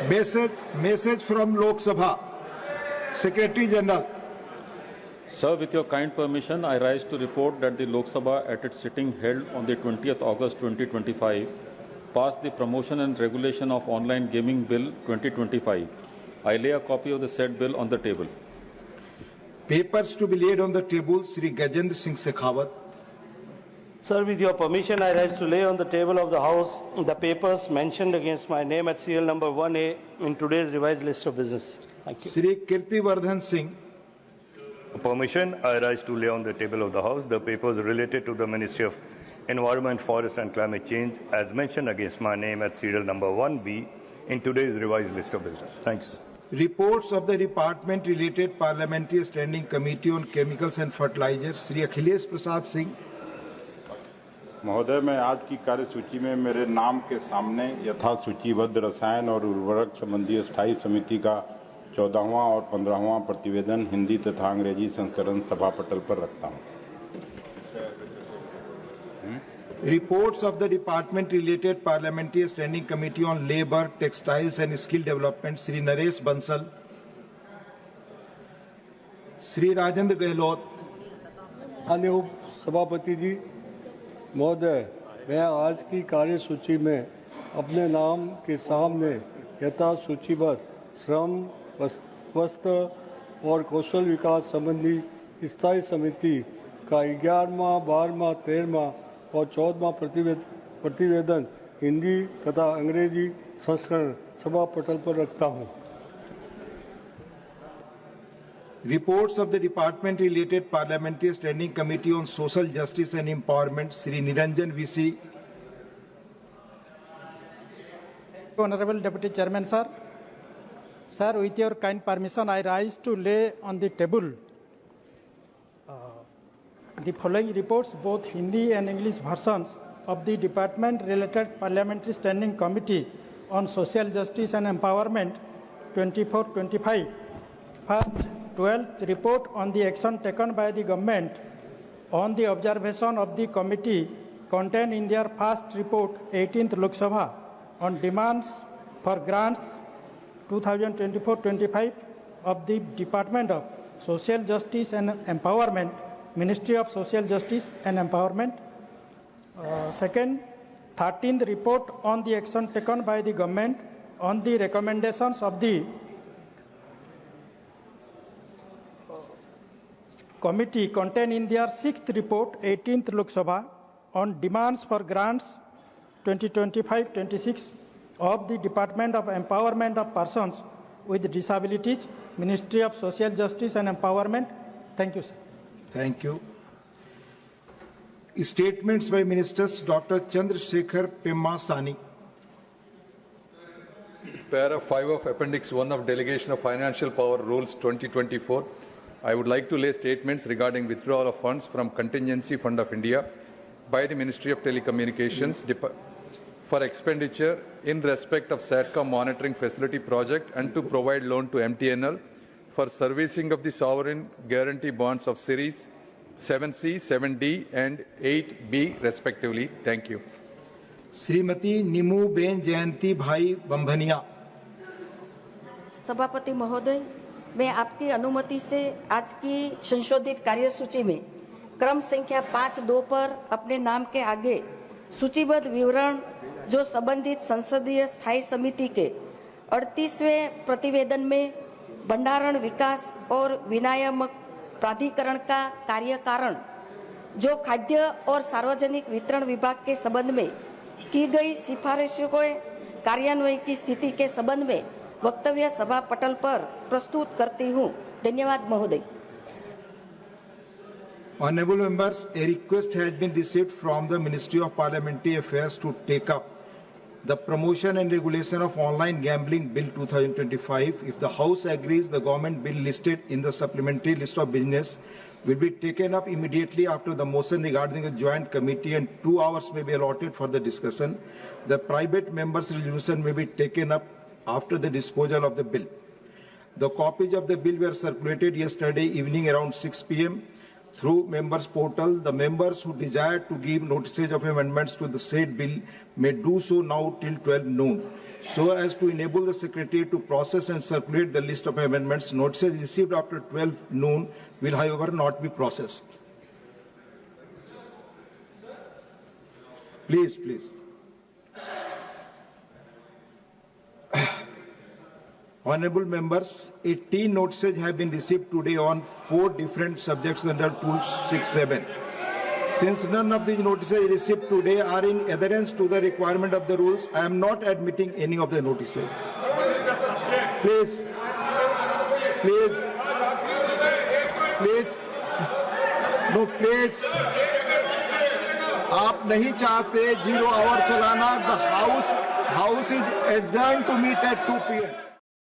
Message from Lok Sabha. Secretary General. Sir, with your kind permission, I rise to report that the Lok Sabha at its sitting held on the 20th August 2025 passed the Promotion and Regulation of Online Gaming Bill 2025. I lay a copy of the said bill on the table. Papers to be laid on the table, Sri Gajendra Singh Shekhawat. Sir, with your permission, I rise to lay on the table of the House the papers mentioned against my name at serial number 1A in today's revised list of business. Thank you. Sri Kirtivardhan Singh. Permission, I rise to lay on the table of the House the papers related to the Ministry of Environment, Forest and Climate Change as mentioned against my name at serial number 1B in today's revised list of business. Thank you, sir. Reports of the Department related Parliamentary Standing Committee on Chemicals and Fertilizers, Sri Akhilesh Prasad Singh. महोदय, मैं आज की कार्यसूची में मेरे नाम के सामने यथा सूचीबद्ध रसायन और उर्वरक संबंधी स्थायी समिति का 14वां और 15वां प्रतिवेदन हिंदी तथा अंग्रेजी संस्करण सभा पटल पर रखता हूं। Reports of the Department related Parliamentary Standing Committee on Labour, Textiles and Skill Development, Sri Naresh Bansal. Sri Rajendra Gehlot. माननीय सभापति जी महोदय, मैं आज की कार्यसूची में अपने नाम के सामने यथा सूचीबद्ध श्रम, वस्त्र और कौशल विकास संबंधी स्थायी समिति का 11वां, 12वां, 13वां और 14वां प्रतिवेदन हिंदी तथा अंग्रेजी संस्करण सभा पटल पर रखता हूं। Reports of the Department related Parliamentary Standing Committee on Social Justice and Empowerment, Sri Niranjan VC. Honorable Deputy Chairman, sir. Sir, with your kind permission, I rise to lay on the table the following reports, both Hindi and English versions of the Department-related Parliamentary Standing Committee on Social Justice and Empowerment 24-25. First, 12th report on the action taken by the government on the observation of the committee contained in their first report, 18th Lok Sabha, on demands for grants 2024-25 of the Department of Social Justice and Empowerment, Ministry of Social Justice and Empowerment. Second, 13th report on the action taken by the government on the recommendations of the committee contained in their 6th report, 18th Lok Sabha, on demands for grants 2025-26 of the Department of Empowerment of Persons with Disabilities, Ministry of Social Justice and Empowerment. Thank you, sir. Thank you. Statements by Ministers. Dr. Chandrasekhar Pemma Sani. Para 5 of Appendix 1 of Delegation of Financial Power Rules 2024, I would like to lay statements regarding withdrawal of funds from Contingency Fund of India by the Ministry of Telecommunications for expenditure in respect of SATCOM monitoring facility project and to provide loan to MTNL for servicing of the sovereign guarantee bonds of series 7C, 7D and 8B respectively. Thank you. Shrimati Neemu Ben Jayanti Bhai Bambhaniya. सभापति महोदय, मैं आपकी अनुमति से आज की संशोधित कार्यसूची में क्रम संख्या 5.2 पर अपने नाम के आगे सूचीबद्ध विवरण जो संबंधित संसदीय स्थायी समिति के 38वें प्रतिवेदन में भंडारण विकास और विनियामक प्राधिकरण का कार्यकारण जो खाद्य और सार्वजनिक वितरण विभाग के संबंध में की गई सिफारिशों के कार्यान्वयन की स्थिति के संबंध में वक्तव्य सभा पटल पर प्रस्तुत करती हूँ. धन्यवाद महोदय. Honorable members, a request has been received from the Ministry of Parliamentary Affairs to take up the Promotion and Regulation of Online Gambling Bill 2025. If the House agrees, the government bill listed in the supplementary list of business will be taken up immediately after the motion regarding a joint committee, and 2 hours may be allotted for the discussion. The private members' resolution may be taken up after the disposal of the bill. The copies of the bill were circulated yesterday evening around 6 p.m. through members' portal. The members who desire to give notices of amendments to the said bill may do so now till 12 noon. so as to enable the Secretariat to process and circulate the list of amendments. Notices received after 12 noon will, however, not be processed. Please. Honorable members, 18 notices have been received today on 4 different subjects under Rule 6.7. Since none of these notices received today are in adherence to the requirement of the rules, I am not admitting any of the notices. Please. No, please. आप नहीं चाहते 0 hour चलाना. The house is adjourned to meet at 2 p.m.